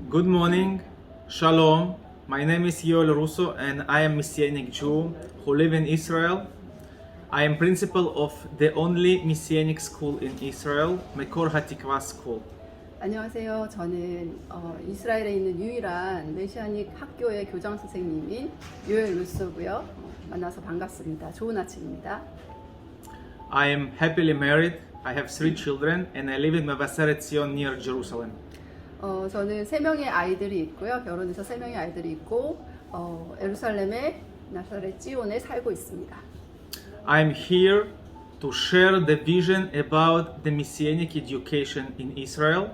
Good morning, Shalom. My name is Yoel Russo and I am Messianic Jew who live in Israel. I am principal of the only Messianic school in Israel, Mekor HaTikva School. 안녕하세요. 저는 이스라엘에 있는 유일한 메시아닉 학교의 교장 선생님인 요엘 루소고요. 만나서 반갑습니다. 좋은 아침입니다. I am happily married. I have 3 children and I live in Mevaseret Zion near Jerusalem. 저는 3명의 아이들이 있고요. 결혼해서 3명의 아이들이 있고 예루살렘의 나사렛 지온에 살고 있습니다. I am here to share the vision about the Messianic education in Israel.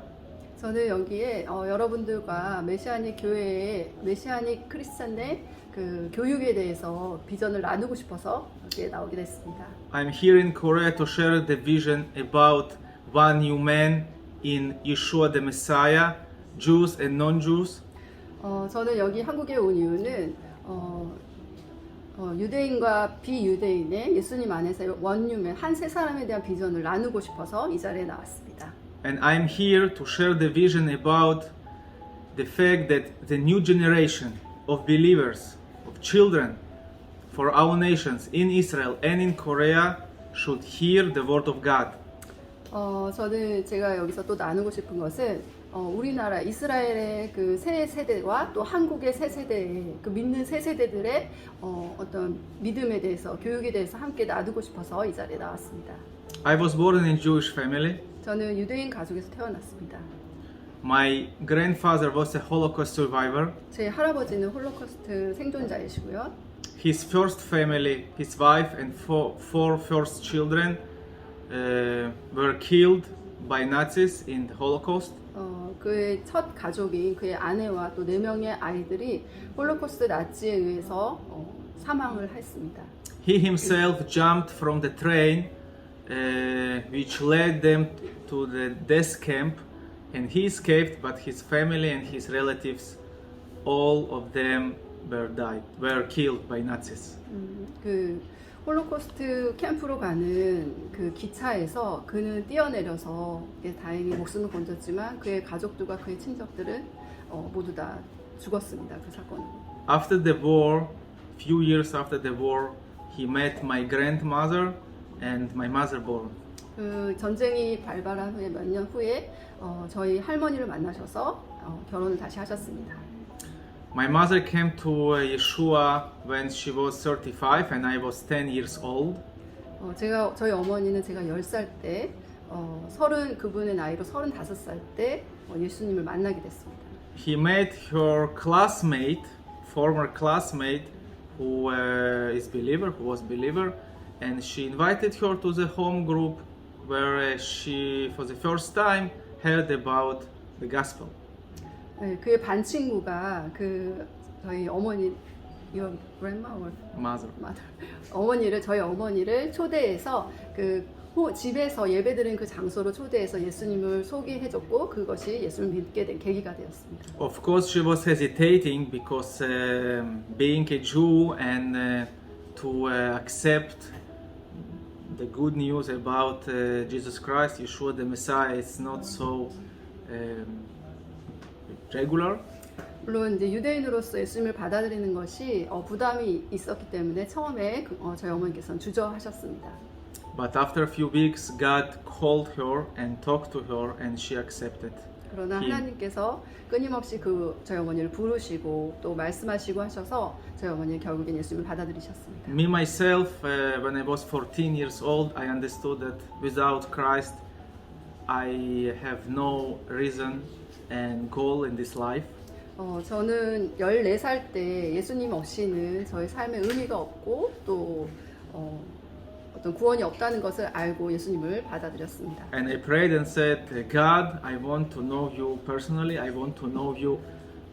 저는 여기에 여러분들과 메시아닉 교회의 메시아닉 크리스찬의 그 교육에 대해서 비전을 나누고 싶어서 여기에 나오게 됐습니다. I'm here in Korea to share the vision about one new man in Yeshua the Messiah, Jews and non-Jews. 저는 여기 한국에 온 이유는 유대인과 비유대인의 예수님 안에서 원유맨 한 세 사람에 대한 비전을 나누고 싶어서 이 자리에 나왔습니다. And I'm here to share the vision about the fact that the new generation of believers, of children, for our nations in Israel and in Korea should hear the word of God. 저는 제가 여기서 또 나누고 싶은 것은 우리나라 이스라엘의 그 새 세대와 또 한국의 새 세대의 그 믿는 새 세대들의 어떤 믿음에 대해서 교육에 대해서 함께 나누고 싶어서 이 자리에 나왔습니다. I was born in a Jewish family. 저는 유대인 가족에서 태어났습니다. My grandfather was a Holocaust survivor. 제 할아버지는 홀로코스트 생존자이시고요. His first family, his wife and four first children were killed by Nazis in the Holocaust. 그의 첫 가족인 그의 아내와 또 4명의 아이들이 홀로코스트 나치에 의해서 사망을 했습니다. He himself jumped from the train which led them to the death camp and he escaped, but his family and his relatives, all of them were killed by Nazis. 그 홀로코스트 캠프로 가는 그 기차에서 그는 뛰어내려서 다행히 목숨을 건졌지만 그의 가족들과 그의 친척들은 모두 다 죽었습니다. 그 사건으로. After the war, few years after the war, he met my grandmother and my mother born. 그 전쟁이 발발한 후에 몇 년 후에 저희 할머니를 만나셔서 결혼을 다시 하셨습니다. My mother came to Yeshua when she was 35 and I was 10 years old. 저희 어머니는 제가 10살 때 그분의 나이로 35살 때 예수님을 만나게 됐습니다. He met her classmate, former classmate, who was believer, and she invited her to the home group where she, for the first time, heard about the gospel. 그의 반 친구가 저희 어머니, your grandma or Mother. mother, 저희 어머니를 초대해서 집에서 예배드리는 그 장소로 초대해서 예수님을 소개해줬고 그것이 예수를 믿게 된 계기가 되었습니다. Of course, she was hesitating because being a Jew and to accept the good news about Jesus Christ, Yeshua the Messiah, is not so regular. 물론 이제 유대인으로서 예수님을 받아들이는 것이 부담이 있었기 때문에 처음에 저희 어머니께서는 주저하셨습니다. But after a few weeks, God called her and talked to her, and she accepted. 그러나 하나님께서 끊임없이 저희 어머니를 부르시고 또 말씀하시고 하셔서 저희 어머니는 결국엔 예수님을 받아들이셨습니다. Me myself, when I was 14 years old, I understood that without Christ, I have no reason and goal in this life. 저는 14살 때 예수님 없이는 저희 삶에 의미가 없고 또 어떤 구원이 없다는 것을 알고 예수님을 받아들였습니다. And I prayed and said, God, I want to know you personally. I want to know you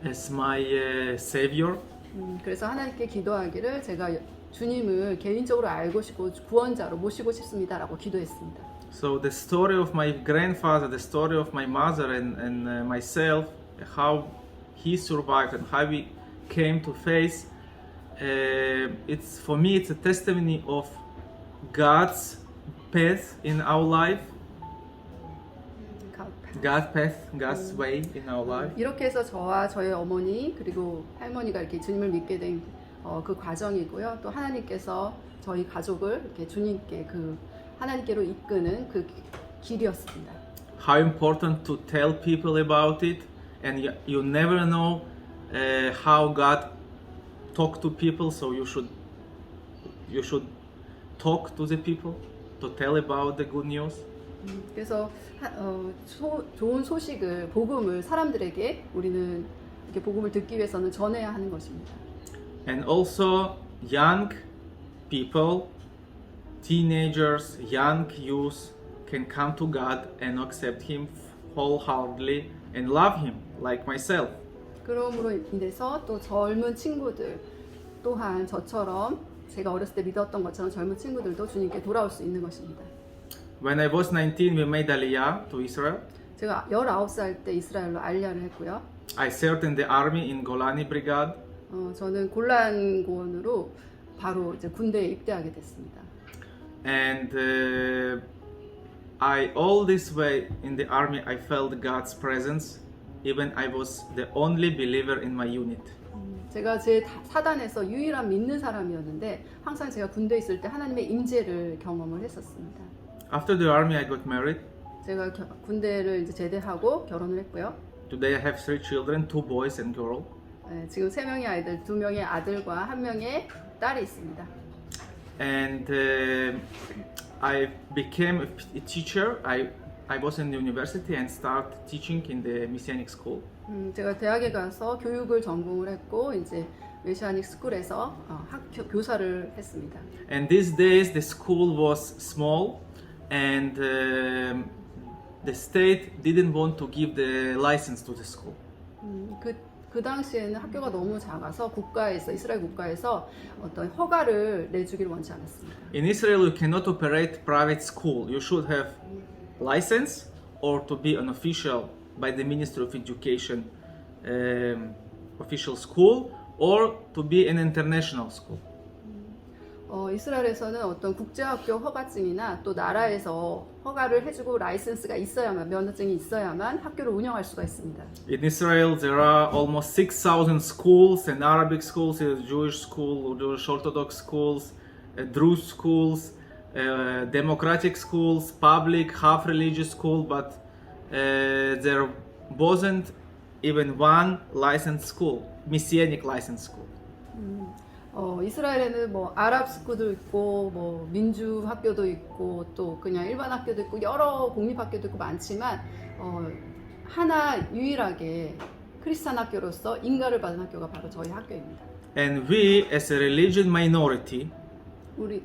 as my Savior. 그래서 하나님께 기도하기를 제가 주님을 개인적으로 알고 싶고 구원자로 모시고 싶습니다라고 기도했습니다. So the story of my grandfather, the story of my mother and myself, how he survived and how we came to faith, it's for me it's a testimony of God's path in our life. God's path, God's way in our life. 이렇게 해서 저와 저의 어머니 그리고 할머니가 이렇게 주님을 믿게 된 그 과정이고요. 또 하나님께서 저희 가족을 이렇게 주님께 그 하나님께로 이끄는 그 길이었습니다. How important to tell people about it, and you never know how God talk to people, so you should talk to the people to tell about the good news. 그래서 좋은 소식을 복음을 사람들에게 우리는 이렇게 복음을 듣기 위해서는 전해야 하는 것입니다. And also young people, teenagers, young youth can come to God and accept Him wholeheartedly and love Him like myself. 그러므로 인해서 또 젊은 친구들 또한 저처럼 제가 어렸을 때 믿었던 것처럼 젊은 친구들도 주님께 돌아올 수 있는 것입니다. When I was 19, we made Aliyah to Israel. 제가 19살 때 이스라엘로 알리아를 했고요. I served in the army in Golani Brigade. 저는 골란군으로 바로 이제 군대에 입대하게 됐습니다. And I all this way in the army I felt God's presence. Even I was the only believer in my unit. 제가 제 사단에서 유일한 믿는 사람이었는데 항상 제가 군대에 있을 때 하나님의 임재를 경험을 했었습니다. After the army, I got married. 제가 군대를 이제 제대하고 결혼을 했고요. Today I have 3 children, 2 boys and girl. 지금 3명의 아이들, 2명의 아들과 1명의 딸이 있습니다. And I became a teacher. I was in the university and started teaching in the Messianic school. 제가 대학에 가서 교육을 전공을 했고 이제 메시아닉 스쿨에서 학교 교사를 했습니다. And these days the school was small, and the state didn't want to give the license to the school. 그 당시에는 학교가 너무 작아서 국가에서 이스라엘 국가에서 어떤 허가를 내주기를 원치 않았습니다. In Israel, you cannot operate private school. You should have license or to be an official by the Ministry of Education official school, or to be an international school. 이스라엘에서는 어떤 국제학교 허가증이나 또 나라에서 허가를 해주고 라이센스가 있어야만 면허증이 있어야만 학교를 운영할 수가 있습니다. In Israel, there are almost 6,000 schools, and Arabic schools, Jewish school, Jewish Orthodox schools, Druze schools, democratic schools, public, half religious school, but there wasn't even one licensed school, Messianic licensed school. 이스라엘에는 뭐 아랍 스쿨도 있고 뭐 민주 학교도 있고 또 그냥 일반 학교도 있고 여러 공립 학교도 있고 많지만 하나 유일하게 크리스찬 학교로서 인가를 받은 학교가 바로 저희 학교입니다. And we, as a religion minority, 우리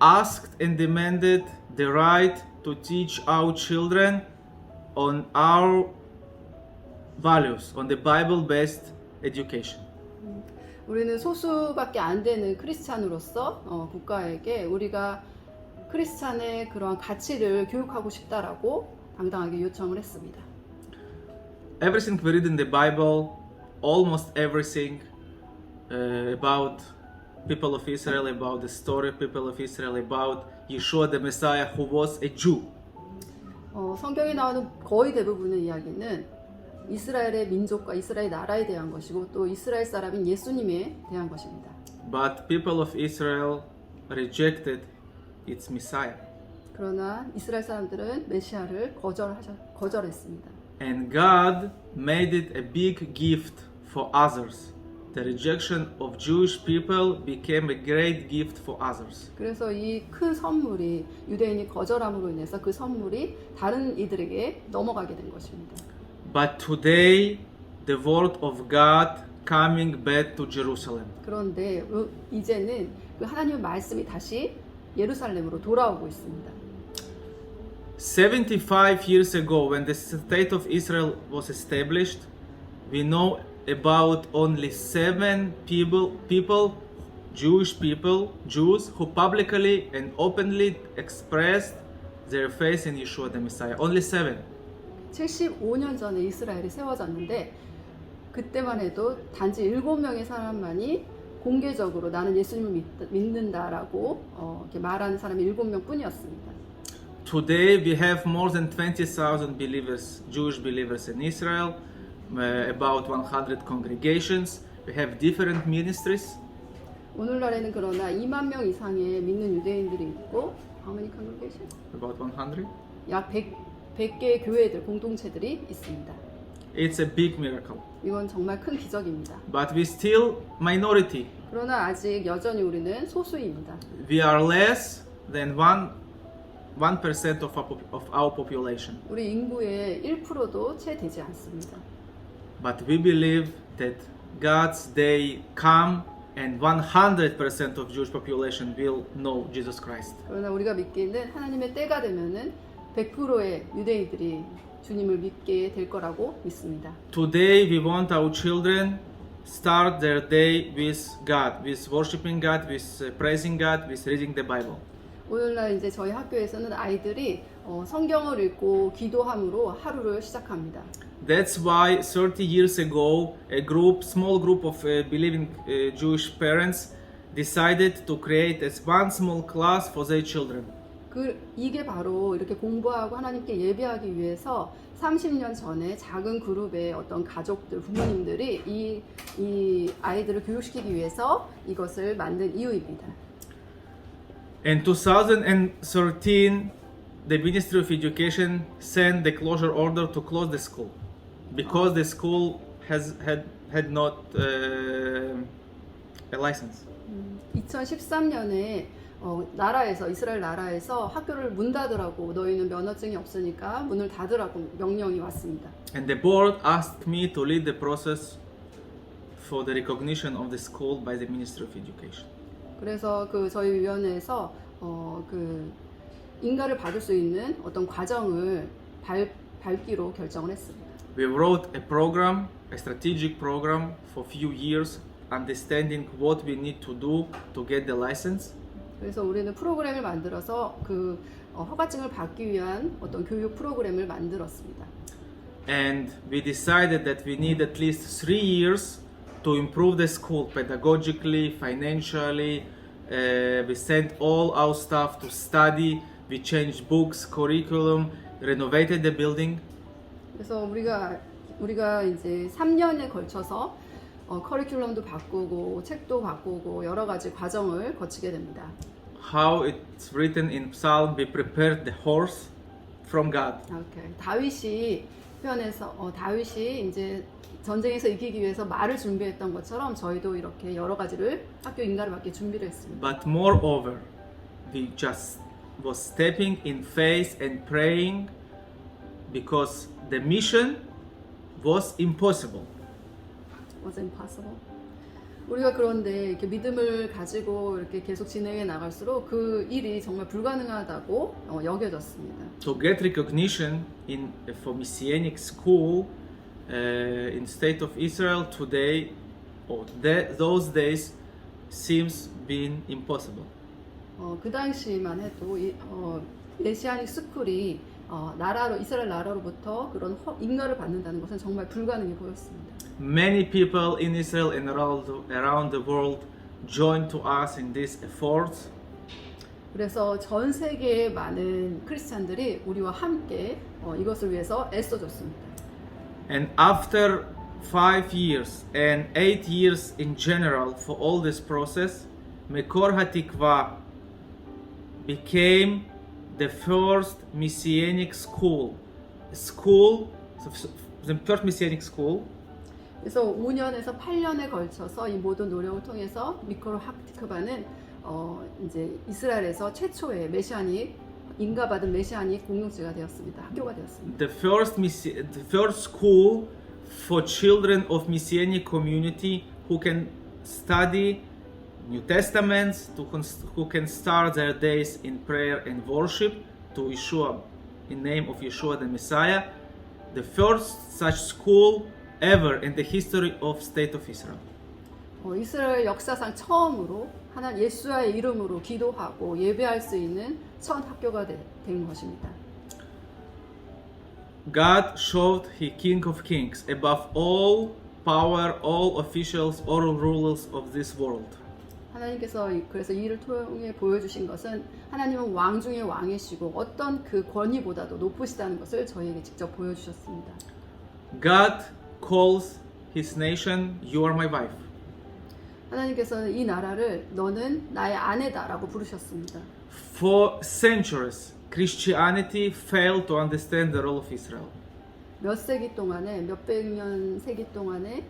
asked and demanded the right to teach our children on our values, on the Bible-based education. 우리는 소수밖에 안 되는 크리스찬으로서 국가에게 우리가 크리스찬의 그러한 가치를 교육하고 싶다라고 당당하게 요청을 했습니다. Everything we read in the Bible, almost everything about people of Israel, about the story of people of Israel, about Yeshua the Messiah who was a Jew. 성경에 나오는 거의 대부분의 이야기는 이스라엘의 민족과 이스라엘 나라에 대한 것이고 또 이스라엘 사람인 예수님에 대한 것입니다. But people of Israel rejected its Messiah. 그러나 이스라엘 사람들은 메시아를 거절했습니다. And God made it a big gift for others. The rejection of Jewish people became a great gift for others. 그래서 이 큰 선물이 유대인이 거절함으로 인해서 그 선물이 다른 이들에게 넘어가게 된 것입니다. But today, the word of God coming back to Jerusalem. 그런데 이제는 그 하나님의 말씀이 다시 예루살렘으로 돌아오고 있습니다. 75 years ago, when the state of Israel was established, we know about only 7 people, Jewish people, Jews, who publicly and openly expressed their faith in Yeshua the Messiah. Only 7. 75년 전에 이스라엘이 세워졌는데 그때만 해도 단지 7명의 사람만이 공개적으로 나는 예수님을 믿는다라고 이렇게 말하는 사람이 7명 뿐이었습니다. Today we have more than 20,000 believers, Jewish believers in Israel, about 100 congregations. We have different ministries. 오늘날에는 그러나 2만 명 이상의 믿는 유대인들이 있고 how many congregations? About 100. 약 100개의 교회들, 공동체들이 있습니다. It's a big miracle. 이건 정말 큰 기적입니다. But we still minority. 그러나 아직 여전히 우리는 소수입니다. We are less than 1% of our population. 우리 인구의 1%도 채 되지 않습니다. But we believe that God's day come and 100% of Jewish population will know Jesus Christ. 그러나 우리가 믿기는 하나님의 때가 되면은 100%의 유대인들이 주님을 믿게 될 거라고 믿습니다. Today we want our children start their day with God, with worshiping God, with praising God, with reading the Bible. 오늘날 이제 저희 학교에서는 아이들이 성경을 읽고 기도함으로 하루를 시작합니다. That's why 30 years ago, small group of believing Jewish parents decided to create one small class for their children. 이게 바로 이렇게 공부하고 하나님께 예배하기 위해서 30년 전에 작은 그룹의 어떤 가족들, 부모님들이 이 아이들을 교육시키기 위해서 이것을 만든 이유입니다. In 2013, the Ministry of Education sent the closure order to close the school because the school had not a license. 2013년에 이스라엘 나라에서 학교를 문 닫으라고 너희는 면허증이 없으니까 문을 닫으라고 명령이 왔습니다. And the board asked me to lead the process for the recognition of the school by the Ministry of Education. 그래서 저희 위원회에서 인가를 받을 수 있는 어떤 과정을 밟기로 결정을 했습니다. We wrote a program, a strategic program for few years, understanding what we need to do to get the license. 그래서 우리는 프로그램을 만들어서 허가증을 받기 위한 어떤 교육 프로그램을 만들었습니다. And we decided that we need at least 3 years to improve the school pedagogically, financially. We sent all our staff to study. We changed books, curriculum, renovated the building. 그래서 우리가 이제 3년에 걸쳐서 커리큘럼도 바꾸고 책도 바꾸고 여러 가지 과정을 거치게 됩니다. How it's written in Psalm, we prepared the horse from God. Okay. 다윗이 이제 전쟁에서 이기기 위해서 말을 준비했던 것처럼 저희도 이렇게 여러 가지를 학교 인가를 받게 준비를 했습니다. But moreover, we just was stepping in faith and praying because the mission was impossible. Was impossible. 우리가 그런데 이렇게 믿음을 가지고 이렇게 계속 진행해 나갈수록 그 일이 정말 불가능하다고 여겨졌습니다. To get recognition for Messianic school in state of Israel today, those days seems been impossible. 그 당시만 해도 메시아닉 스쿨이 이스라엘 나라로부터 그런 인가를 받는다는 것은 정말 불가능해 보였습니다. Many people in Israel and around the world joined to us in this effort. 그래서 전 세계의 많은 크리스찬들이 우리와 함께 이것을 위해서 애써줬습니다. And after 5 years and 8 years in general for all this process, Mekor HaTikva became the first Messianic school, the first Messianic school. 그래서 5년에서 8년에 걸쳐서 이 모든 노력을 통해서 미코르 하티크바는 이제 이스라엘에서 최초의 인가받은 메시아닉 공동체가 되었습니다. 학교가 되었습니다. The first school for children of Messianic community who can study New Testaments, who can start their days in prayer and worship to Yeshua, in name of Yeshua the Messiah. The first such school ever in the history of state of Israel. 이스라엘 역사상 처음으로 예수와의 이름으로 기도하고 예배할 수 있는 첫 학교가 된 것입니다. God showed He King of Kings above all power, all officials, all rulers of this world. 하나님께서 그래서 이 일을 통해 보여주신 것은 하나님은 왕 중에 왕이시고 어떤 그 권위보다도 높으시다는 것을 저희에게 직접 보여주셨습니다. God calls his nation, you are my wife. 하나님께서는 이 나라를 너는 나의 아내다라고 부르셨습니다. For centuries, Christianity failed to understand the role of Israel. 몇 세기 동안에 몇백 년 세기 동안에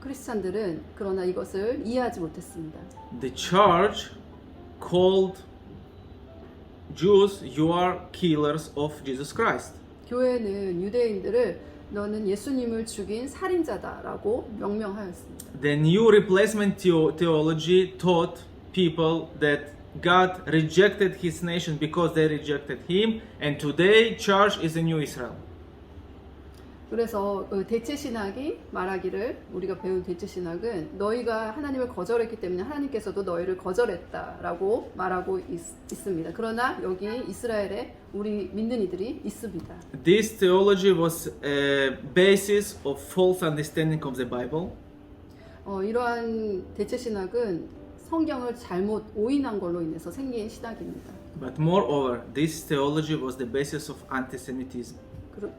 크리스찬들은 그러나 이것을 이해하지 못했습니다. The church called Jews, you are killers of Jesus Christ. 교회는 유대인들을 너는 예수님을 죽인 살인자다라고 명명하였습니다. The new replacement theology taught people that God rejected his nation because they rejected him, and today church is the new Israel. 그래서 대체 신학이 말하기를 우리가 배운 대체 신학은 너희가 하나님을 거절했기 때문에 하나님께서도 너희를 거절했다라고 말하고 있습니다. 그러나 여기 이스라엘에 우리 믿는 이들이 있습니다. This theology was a basis of false understanding of the Bible. 이러한 대체 신학은 성경을 잘못 오인한 걸로 인해서 생긴 신학입니다. But moreover, this theology was the basis of anti-Semitism.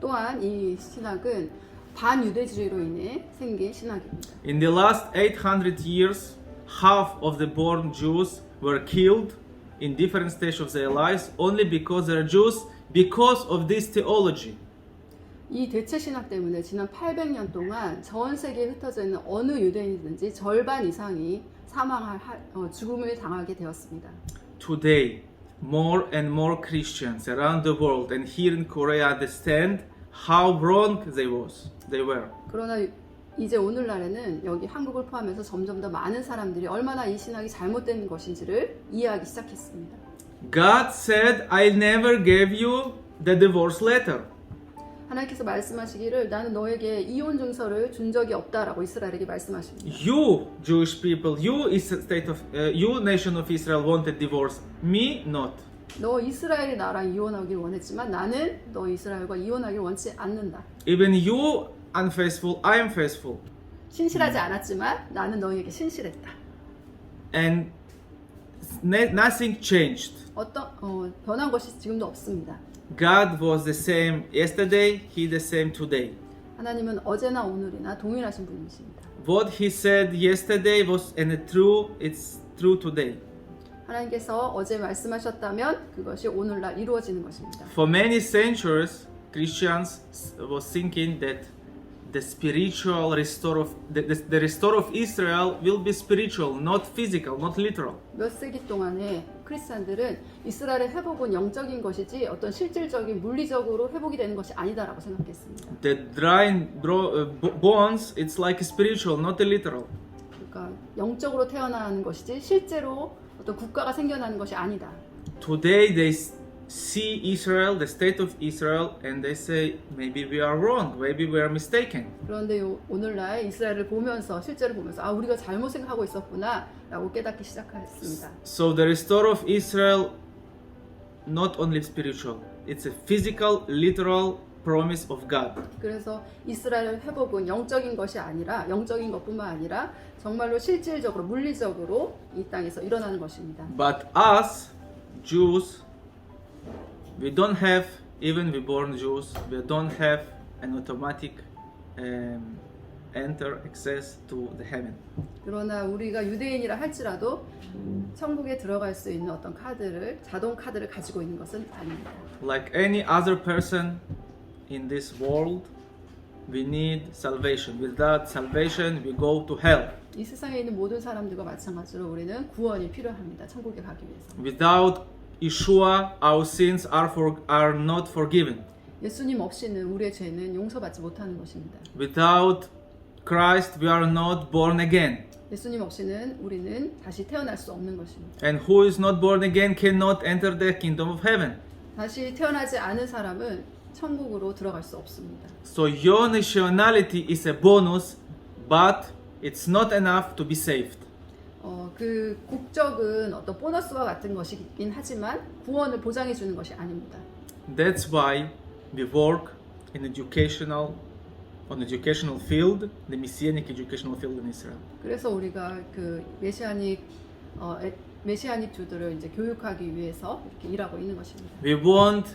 또한 이 신학은 반유대주의로 인해 생긴 신학입니다. In the last 800 years, half of the born Jews were killed in different stages of their lives only because they are Jews because of this theology. 이 대체 신학 때문에 지난 800년 동안 전 세계에 흩어져 있는 어느 유대인이든지 절반 이상이 죽음을 당하게 되었습니다. Today, more and more Christians around the world and here in Korea understand how wrong they were. 그러나 이제 오늘날에는 여기 한국을 포함해서 점점 더 많은 사람들이 얼마나 이 신학이 잘못된 것인지를 이해하기 시작했습니다. God said, I never gave you the divorce letter. 하나님께서 말씀하시기를 나는 너에게 이혼 증서를 준 적이 없다라고 이스라엘에게 말씀하십니다. You Jewish people, you nation of Israel wanted divorce, me not. 너 이스라엘이 나랑 이혼하길 원했지만 나는 너 이스라엘과 이혼하길 원치 않는다. Even you unfaithful, I am faithful. 신실하지 않았지만 나는 너에게 신실했다. And nothing changed. 변한 것이 지금도 없습니다. God was the same yesterday, He the same today. 하나님은 어제나 오늘이나 동일하신 분이십니다. What He said yesterday was it's true today. 하나님께서 어제 말씀하셨다면 그것이 오늘날 이루어지는 것입니다. For many centuries, Christians was thinking that the spiritual restore of the restore of Israel will be spiritual, not physical, not literal. 몇 세기 동안에 크리스찬들은 이스라엘의 회복은 영적인 것이지 어떤 실질적인 물리적으로 회복이 되는 것이 아니다라고 생각했습니다. The dry bones, it's like spiritual, not literal. 그러니까 영적으로 태어나는 것이지 실제로 어떤 국가가 생겨나는 것이 아니다. Today they see Israel, the state of Israel, and they say maybe we are wrong, maybe we are mistaken. 그런데 오늘날 이스라엘을 보면서 실제로 보면서 우리가 잘못 생각하고 있었구나라고 깨닫기 시작했습니다. So the restore of Israel, not only spiritual, it's a physical, literal promise of God. 그래서 이스라엘 회복은 영적인 것이 아니라 영적인 것뿐만 아니라 정말로 실질적으로 물리적으로 이 땅에서 일어나는 것입니다. But us Jews, we don't have, even we born Jews, we don't have an automatic enter access to the heaven. 그러나 우리가 유대인이라 할지라도 천국에 들어갈 수 있는 어떤 자동 카드를 가지고 있는 것은 아닙니다. Like any other person in this world, we need salvation. Without salvation, we go to hell. 이 세상에 있는 모든 사람들과 마찬가지로 우리는 구원이 필요합니다. 천국에 가기 위해서. Without Yeshua, our sins are not forgiven. 예수님 없이는 우리의 죄는 용서받지 못하는 것입니다. Without Christ, we are not born again. 예수님 없이는 우리는 다시 태어날 수 없는 것입니다. And who is not born again cannot enter the kingdom of heaven. 다시 태어나지 않은 사람은 천국으로 들어갈 수 없습니다. So your nationality is a bonus, but it's not enough to be saved. 그 국적은 어떤 보너스와 같은 것이긴 하지만 구원을 보장해 주는 것이 아닙니다. That's why we work in educational on educational field, the messianic educational field in Israel. 그래서 우리가 그 메시아닉 주들을 이제 교육하기 위해서 이렇게 일하고 있는 것입니다. We want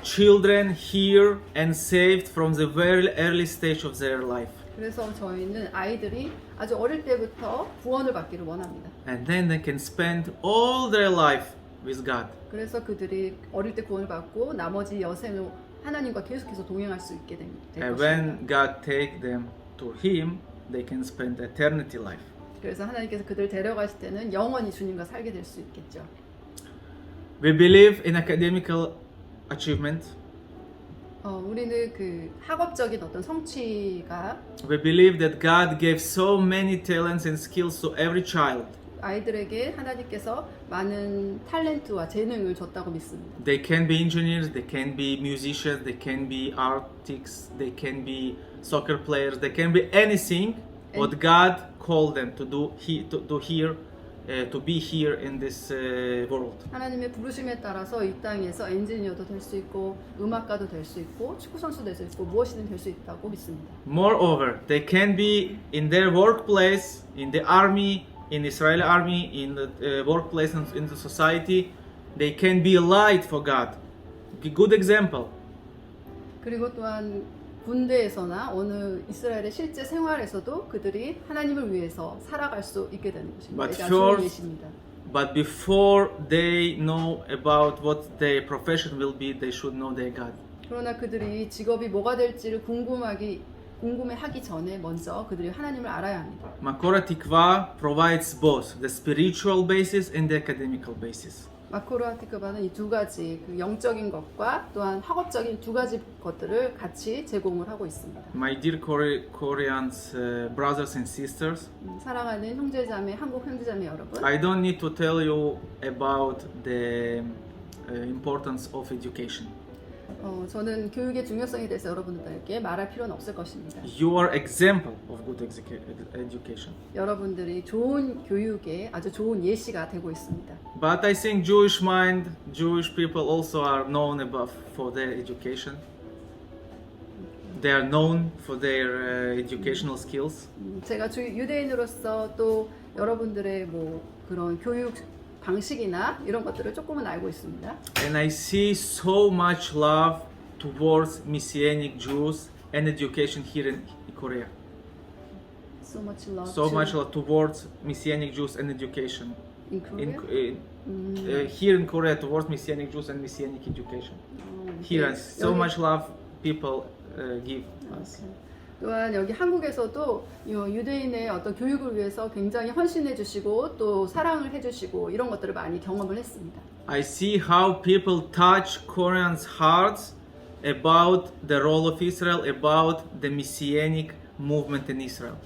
children here and saved from the very early stage of their life. 그래서 저희는 아이들이 아주 어릴 때부터 구원을 받기를 원합니다. And then they can spend all their life with God. 그래서 그들이 어릴 때 구원을 받고 나머지 여생을 하나님과 계속해서 동행할 수 있게 될 And 것입니다. when God take them to Him, they can spend eternity life. 그래서 하나님께서 그들을 데려가실 때는 영원히 주님과 살게 될 수 있겠죠. We believe in academical achievement. 우리는 그 학업적인 어떤 성취가 We believe that God gave so many talents and skills to every child. 아이들에게 하나님께서 많은 탤런트와 재능을 줬다고 믿습니다. They can be engineers, they can be musicians, they can be artists, they can be soccer players, they can be anything what God called them to do, to be here in this world. 하나님의 부르심에 따라서 이 땅에서 엔지니어도 될 수 있고 음악가도 될 수 있고 축구 선수도 될 수 있고 무엇이든 될 수 있다고 믿습니다. Moreover, they can be in their workplace, in the army, in the Israeli army, in the workplace and in the society. They can be a light for God. A good example. 그리고 또한 군대에서나 어느 이스라엘의 실제 생활에서도 그들이 하나님을 위해서 살아갈 수 있게 되는 것입니다. But 이게 아주 좋은 first- 예시입니다. But before they know about what their profession will be, they should know their God. 그러나 그들이 직업이 뭐가 될지를 궁금해하기 전에 먼저 그들이 하나님을 알아야 합니다. Makor HaTikva provides both the spiritual basis and the academical basis. 마코르 하티크바는 이 두 가지 그 영적인 것과 또한 학업적인 두 가지 것들을 같이 제공을 하고 있습니다. My dear Koreans brothers and sisters, 사랑하는 형제자매, 한국 형제자매 여러분, I don't need to tell you about the importance of education. 저는 교육의 중요성에 대해서 여러분들에게 말할 필요는 없을 것입니다. You are example of good education. 여러분들이 좋은 교육에 아주 좋은 예시가 되고 있습니다. But I think Jewish mind, Jewish people also are known for their education. They are known for their educational skills. 제가 유대인으로서 또 여러분들의 뭐 그런 교육 방식이나 이런 것들을 조금은 알고 있습니다. And I see so much love towards Messianic Jews and education here in Korea. So much love. So much love towards Messianic Jews and education. in Korea. Here in Korea towards Messianic Jews and Messianic education. Here so much love people give us. 또한 여기 한국에서도 유대인의 어떤 교육을 위해서 굉장히 헌신해 주시고 또 사랑을 해 주시고 이런 것들을 많이 경험을 했습니다. I see how people touch Koreans' hearts about the role of Israel, about the Messianic movement in Israel.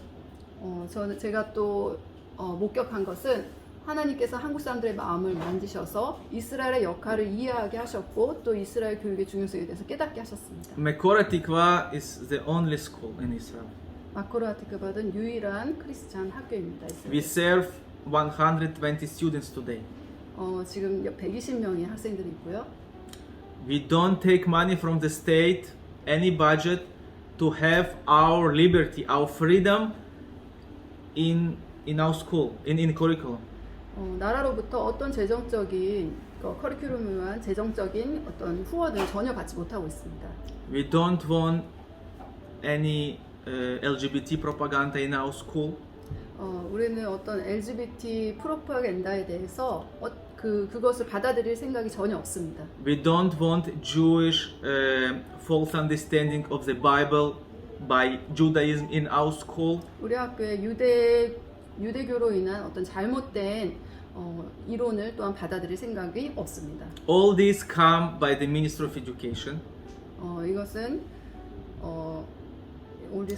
제가 또 목격한 것은 하나님께서 한국 사람들의 마음을 만지셔서 이스라엘의 역할을 이해하게 하셨고 또 이스라엘 교육의 중요성에 대해서 깨닫게 하셨습니다. Makor HaTikva is the only school in Israel. 마코르 하티크바는 유일한 크리스찬 학교입니다. We serve 120 students today. 지금 120명의 학생들이 있고요. We don't take money from the state, any budget, to have our liberty, our freedom in our school, in curriculum. 나라로부터 어떤 재정적인 커리큘럼을 위한 재정적인 어떤 후원을 전혀 받지 못하고 있습니다. We don't want any LGBT propaganda in our school. 우리는 어떤 LGBT 프로파간다에 대해서 그것을 받아들일 생각이 전혀 없습니다. We don't want Jewish false understanding of the Bible by Judaism in our school. 우리 학교에 유대교로 인한 어떤 잘못된 이론을 또한 받아들일 생각이 없습니다. All these come by the Ministry of Education. 이것은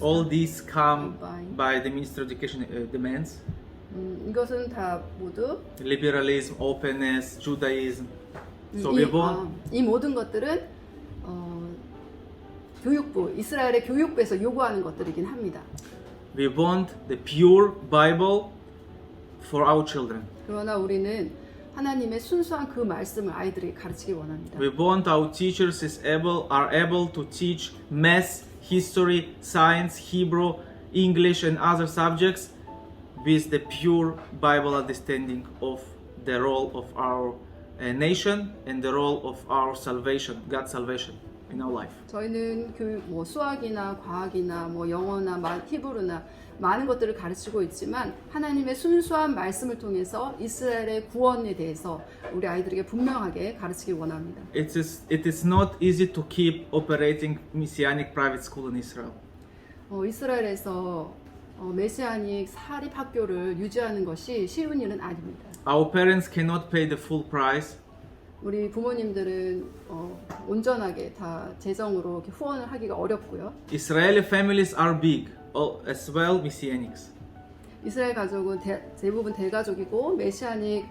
All these come by the Ministry of Education demands. 이것은 다 모두 Liberalism, openness, Judaism. So we want 이 모든 것들은 교육부, 이스라엘의 교육부에서 요구하는 것들이긴 합니다. we want the pure Bible for our children. 그러나 우리는 하나님의 순수한 그 말씀을 아이들에게 가르치기 원합니다. We want our teachers are able to teach math history, science, Hebrew, English, and other subjects with the pure Bible understanding of the role of our nation and the role of our salvation, God's salvation in our life. 저희는 뭐 수학이나 과학이나 뭐 영어나 히브리나 많은 것들을 가르치고 있지만 하나님의 순수한 말씀을 통해서 이스라엘의 구원에 대해서 우리 아이들에게 분명하게 가르치기 원합니다. It is not easy to keep operating Messianic private school in Israel. 이스라엘에서 메시아닉 사립 학교를 유지하는 것이 쉬운 일은 아닙니다. Our parents cannot pay the full price. 우리 부모님들은 온전하게 다 재정으로 이렇게 후원을 하기가 어렵고요. Israeli families are big, as well Messianics. 이스라엘 가족은 대부분 대가족이고 메시아닉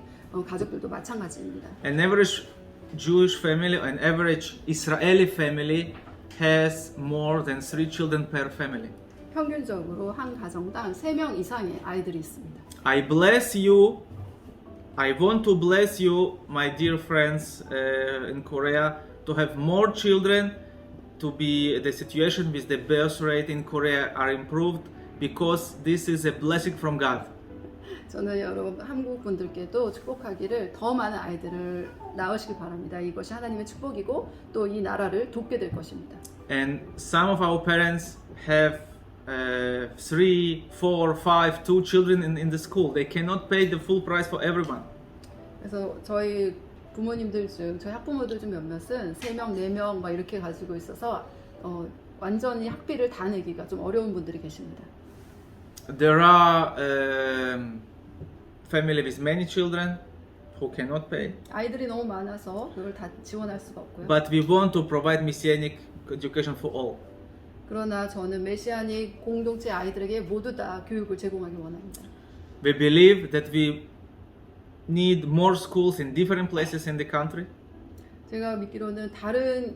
가족들도 마찬가지입니다. An average Jewish family, an average Israeli family has more than 3 children per family. 평균적으로 한 가정당 3명 이상의 아이들이 있습니다. I bless you. I want to bless you, my dear friends in Korea, to have more children, to be the situation with the birth rate in Korea are improved because this is a blessing from God. 저는 여러분 한국 분들께도 축복하기를 더 많은 아이들을 낳으시길 바랍니다. 이것이 하나님의 축복이고 또 이 나라를 돕게 될 것입니다. And some of our parents have 3, 4, 5, 2 children in the school. They cannot pay the full price for everyone. 그래서 저희 부모님들 중, 저희 학부모들 중 몇몇은 3명, 4명 막 이렇게 가지고 있어서 완전히 학비를 다 내기가 좀 어려운 분들이 계십니다. There are family with many children who cannot pay. 아이들이 너무 많아서 그걸 다 지원할 수가 없고요. But we want to provide Messianic education for all. 그러나 저는 메시아닉 공동체 아이들에게 모두 다 교육을 제공하기 원합니다. We believe that we need more schools in different places in the country. 제가 믿기로는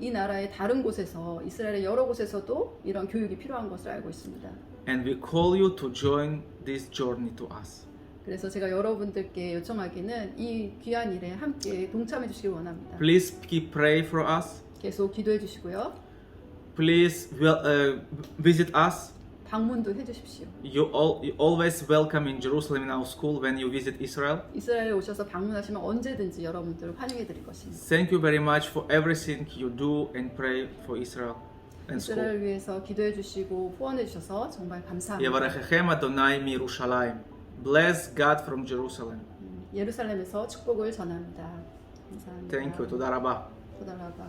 이 나라의 다른 곳에서 이스라엘의 여러 곳에서도 이런 교육이 필요한 것을 알고 있습니다. And we call you to join this journey to us. 그래서 제가 여러분들께 요청하기는 이 귀한 일에 함께 동참해 주시기 원합니다. Please keep praying for us. 계속 기도해 주시고요. Please visit us. 방문도 해 주십시오. You always welcome in Jerusalem in our school when you visit Israel. 이스라엘에 오셔서 방문하시면 언제든지 여러분들을 환영해 드릴 것입니다. Thank you very much for everything you do and pray for Israel and school. 이스라엘을 위해서 기도해 주시고 후원해 주셔서 정말 감사합니다. Yevarechechem Adonai miYerushalayim. Bless God from Jerusalem. 예루살렘에서 축복을 전합니다. 감사합니다. Thank you. Toda rabah. 토달라바.